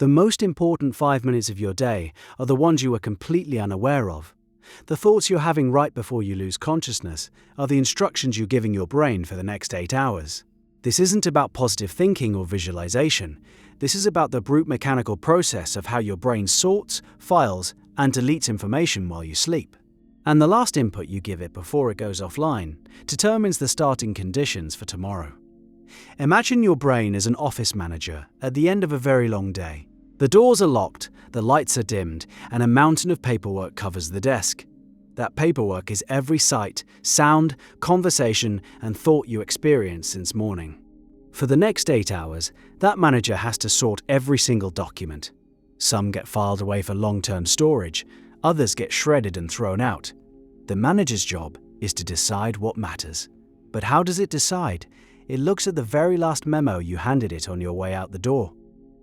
The most important 5 minutes of your day are the ones you are completely unaware of. The thoughts you're having right before you lose consciousness are the instructions you're giving your brain for the next 8 hours. This isn't about positive thinking or visualization. This is about the brute mechanical process of how your brain sorts, files, and deletes information while you sleep. And the last input you give it before it goes offline determines the starting conditions for tomorrow. Imagine your brain as an office manager at the end of a very long day. The doors are locked, the lights are dimmed, and a mountain of paperwork covers the desk. That paperwork is every sight, sound, conversation, and thought you experienced since morning. For the next 8 hours, that manager has to sort every single document. Some get filed away for long-term storage, others get shredded and thrown out. The manager's job is to decide what matters. But how does it decide? It looks at the very last memo you handed it on your way out the door.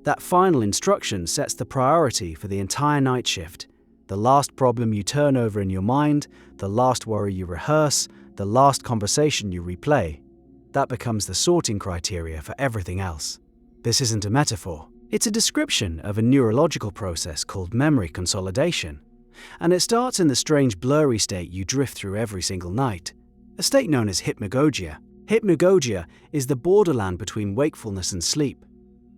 That final instruction sets the priority for the entire night shift. The last problem you turn over in your mind, the last worry you rehearse, the last conversation you replay. That becomes the sorting criteria for everything else. This isn't a metaphor. It's a description of a neurological process called memory consolidation. And it starts in the strange blurry state you drift through every single night, a state known as hypnagogia. Hypnagogia is the borderland between wakefulness and sleep.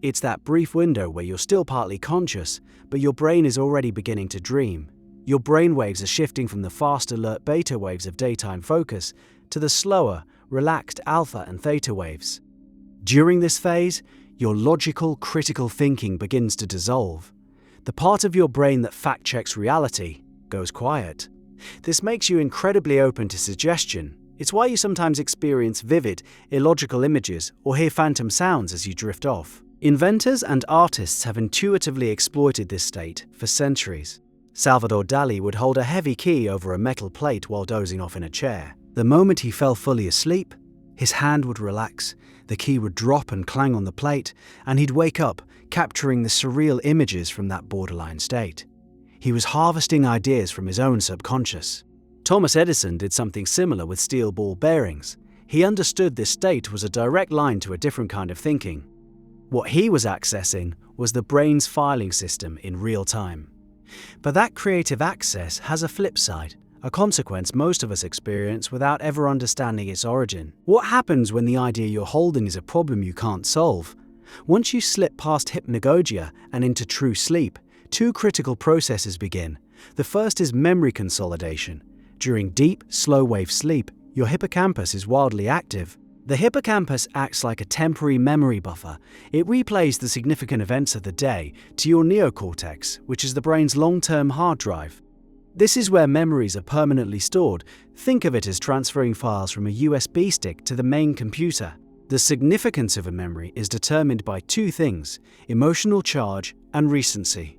It's that brief window where you're still partly conscious, but your brain is already beginning to dream. Your brain waves are shifting from the fast alert beta waves of daytime focus to the slower, relaxed alpha and theta waves. During this phase, your logical, critical thinking begins to dissolve. The part of your brain that fact-checks reality goes quiet. This makes you incredibly open to suggestion. It's why you sometimes experience vivid, illogical images or hear phantom sounds as you drift off. Inventors and artists have intuitively exploited this state for centuries. Salvador Dali would hold a heavy key over a metal plate while dozing off in a chair. The moment he fell fully asleep, his hand would relax, the key would drop and clang on the plate, and he'd wake up, capturing the surreal images from that borderline state. He was harvesting ideas from his own subconscious. Thomas Edison did something similar with steel ball bearings. He understood this state was a direct line to a different kind of thinking. What he was accessing was the brain's filing system in real time. But that creative access has a flip side, a consequence most of us experience without ever understanding its origin. What happens when the idea you're holding is a problem you can't solve? Once you slip past hypnagogia and into true sleep, two critical processes begin. The first is memory consolidation. During deep, slow-wave sleep, your hippocampus is wildly active. The hippocampus acts like a temporary memory buffer. It replays the significant events of the day to your neocortex, which is the brain's long-term hard drive. This is where memories are permanently stored. Think of it as transferring files from a USB stick to the main computer. The significance of a memory is determined by two things: emotional charge and recency.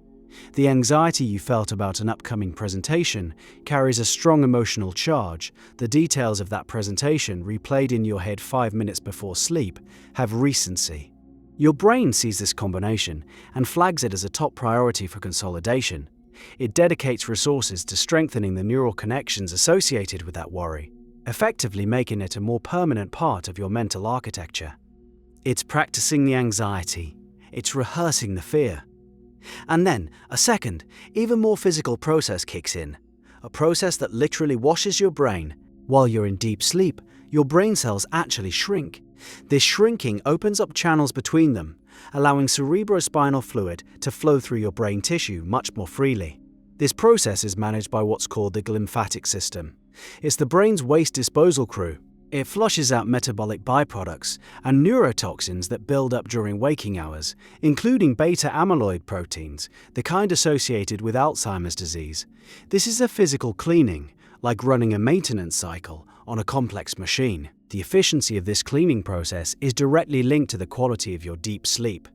The anxiety you felt about an upcoming presentation carries a strong emotional charge. The details of that presentation, replayed in your head 5 minutes before sleep, have recency. Your brain sees this combination and flags it as a top priority for consolidation. It dedicates resources to strengthening the neural connections associated with that worry, effectively making it a more permanent part of your mental architecture. It's practicing the anxiety. It's rehearsing the fear. And then, a second, even more physical process kicks in. A process that literally washes your brain. While you're in deep sleep, your brain cells actually shrink. This shrinking opens up channels between them, allowing cerebrospinal fluid to flow through your brain tissue much more freely. This process is managed by what's called the glymphatic system. It's the brain's waste disposal crew. It flushes out metabolic byproducts and neurotoxins that build up during waking hours, including beta-amyloid proteins, the kind associated with Alzheimer's disease. This is a physical cleaning, like running a maintenance cycle on a complex machine. The efficiency of this cleaning process is directly linked to the quality of your deep sleep.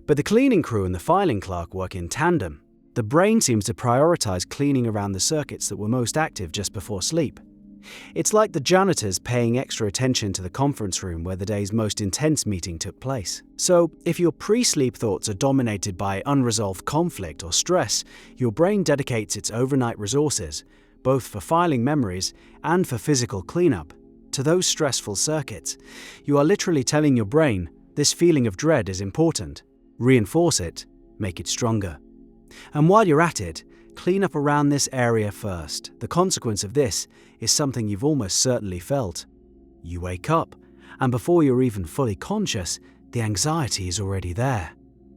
But the cleaning crew and the filing clerk work in tandem. The brain seems to prioritize cleaning around the circuits that were most active just before sleep. It's like the janitors paying extra attention to the conference room where the day's most intense meeting took place. So, if your pre-sleep thoughts are dominated by unresolved conflict or stress, your brain dedicates its overnight resources, both for filing memories and for physical cleanup, to those stressful circuits. You are literally telling your brain, this feeling of dread is important. Reinforce it, make it stronger. And while you're at it, clean up around this area first. The consequence of this is something you've almost certainly felt. You wake up, and before you're even fully conscious, the anxiety is already there.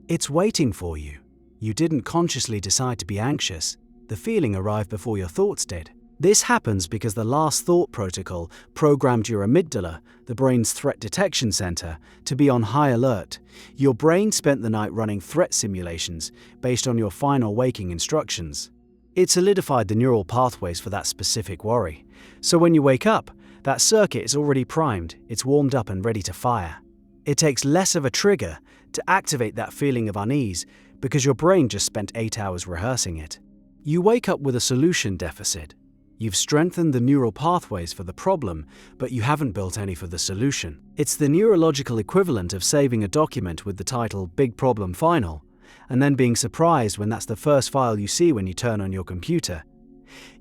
It's waiting for you. You didn't consciously decide to be anxious. The feeling arrived before your thoughts did. This happens because the last thought protocol programmed your amygdala, the brain's threat detection center, to be on high alert. Your brain spent the night running threat simulations based on your final waking instructions. It solidified the neural pathways for that specific worry. So when you wake up, that circuit is already primed, it's warmed up and ready to fire. It takes less of a trigger to activate that feeling of unease because your brain just spent 8 hours rehearsing it. You wake up with a solution deficit. You've strengthened the neural pathways for the problem, but you haven't built any for the solution. It's the neurological equivalent of saving a document with the title Big Problem Final, and then being surprised when that's the first file you see when you turn on your computer.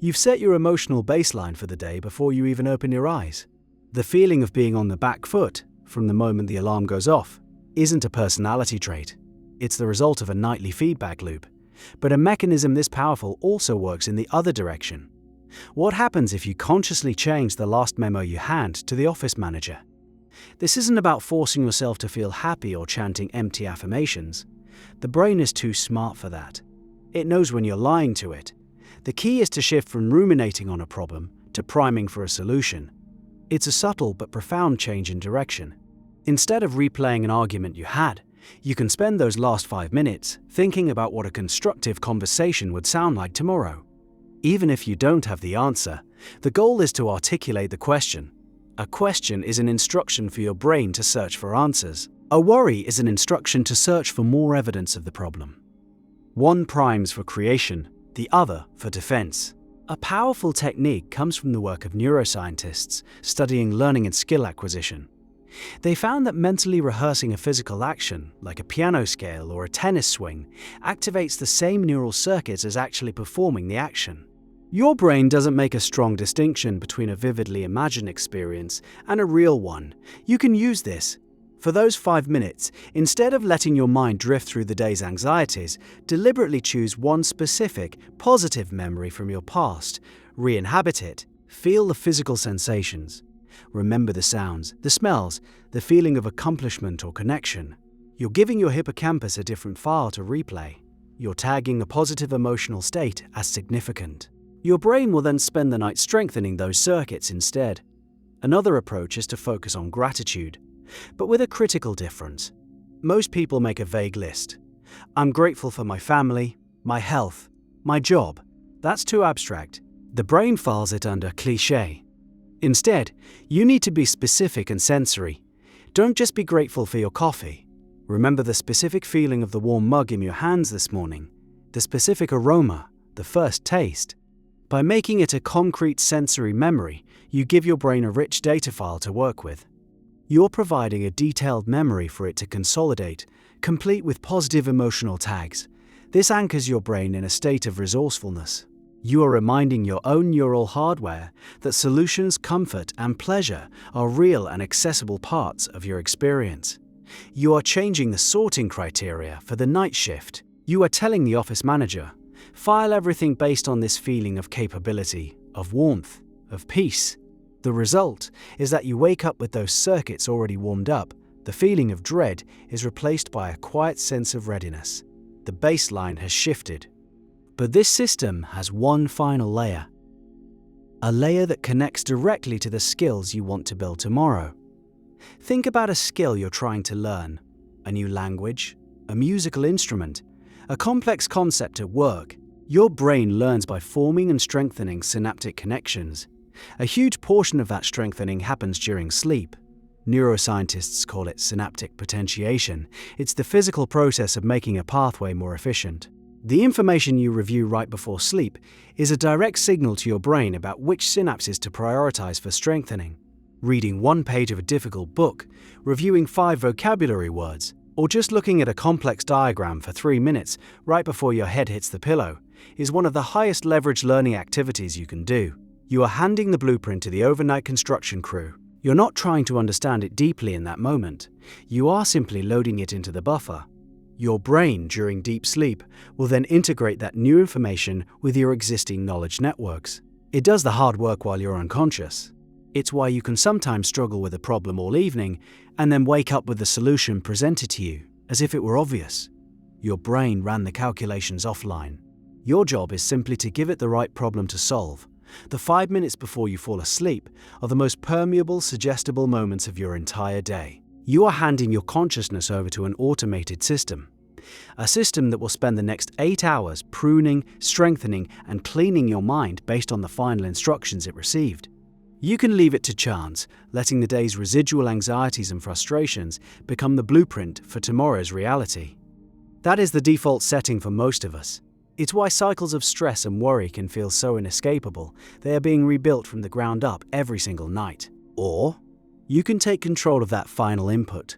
You've set your emotional baseline for the day before you even open your eyes. The feeling of being on the back foot from the moment the alarm goes off isn't a personality trait. It's the result of a nightly feedback loop. But a mechanism this powerful also works in the other direction. What happens if you consciously change the last memo you hand to the office manager? This isn't about forcing yourself to feel happy or chanting empty affirmations. The brain is too smart for that. It knows when you're lying to it. The key is to shift from ruminating on a problem to priming for a solution. It's a subtle but profound change in direction. Instead of replaying an argument you had, you can spend those last 5 minutes thinking about what a constructive conversation would sound like tomorrow. Even if you don't have the answer, the goal is to articulate the question. A question is an instruction for your brain to search for answers. A worry is an instruction to search for more evidence of the problem. One primes for creation, the other for defense. A powerful technique comes from the work of neuroscientists studying learning and skill acquisition. They found that mentally rehearsing a physical action, like a piano scale or a tennis swing, activates the same neural circuits as actually performing the action. Your brain doesn't make a strong distinction between a vividly imagined experience and a real one. You can use this. For those 5 minutes, instead of letting your mind drift through the day's anxieties, deliberately choose one specific, positive memory from your past, re-inhabit it, feel the physical sensations. Remember the sounds, the smells, the feeling of accomplishment or connection. You're giving your hippocampus a different file to replay. You're tagging a positive emotional state as significant. Your brain will then spend the night strengthening those circuits instead. Another approach is to focus on gratitude, but with a critical difference. Most people make a vague list. I'm grateful for my family, my health, my job. That's too abstract. The brain files it under cliché. Instead, you need to be specific and sensory. Don't just be grateful for your coffee. Remember the specific feeling of the warm mug in your hands this morning, the specific aroma, the first taste. By making it a concrete sensory memory, you give your brain a rich data file to work with. You're providing a detailed memory for it to consolidate, complete with positive emotional tags. This anchors your brain in a state of resourcefulness. You are reminding your own neural hardware that solutions, comfort, and pleasure are real and accessible parts of your experience. You are changing the sorting criteria for the night shift. You are telling the office manager, file everything based on this feeling of capability, of warmth, of peace. The result is that you wake up with those circuits already warmed up. The feeling of dread is replaced by a quiet sense of readiness. The baseline has shifted. But this system has one final layer. A layer that connects directly to the skills you want to build tomorrow. Think about a skill you're trying to learn. A new language, a musical instrument, a complex concept at work. Your brain learns by forming and strengthening synaptic connections. A huge portion of that strengthening happens during sleep. Neuroscientists call it synaptic potentiation. It's the physical process of making a pathway more efficient. The information you review right before sleep is a direct signal to your brain about which synapses to prioritize for strengthening. Reading one page of a difficult book, reviewing 5 vocabulary words, or just looking at a complex diagram for 3 minutes right before your head hits the pillow is one of the highest leverage learning activities you can do. You are handing the blueprint to the overnight construction crew. You're not trying to understand it deeply in that moment. You are simply loading it into the buffer. Your brain, during deep sleep, will then integrate that new information with your existing knowledge networks. It does the hard work while you're unconscious. It's why you can sometimes struggle with a problem all evening and then wake up with the solution presented to you, as if it were obvious. Your brain ran the calculations offline. Your job is simply to give it the right problem to solve. The 5 minutes before you fall asleep are the most permeable, suggestible moments of your entire day. You are handing your consciousness over to an automated system. A system that will spend the next 8 hours pruning, strengthening, and cleaning your mind based on the final instructions it received. You can leave it to chance, letting the day's residual anxieties and frustrations become the blueprint for tomorrow's reality. That is the default setting for most of us. It's why cycles of stress and worry can feel so inescapable. They are being rebuilt from the ground up every single night. Or, you can take control of that final input.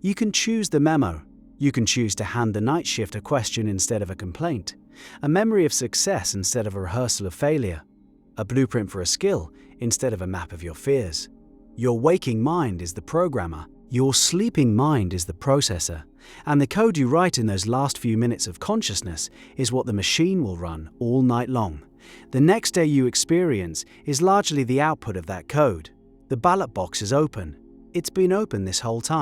You can choose the memo. You can choose to hand the night shift a question instead of a complaint, a memory of success instead of a rehearsal of failure, a blueprint for a skill instead of a map of your fears. Your waking mind is the programmer, your sleeping mind is the processor, and the code you write in those last few minutes of consciousness is what the machine will run all night long. The next day you experience is largely the output of that code. The ballot box is open. It's been open this whole time.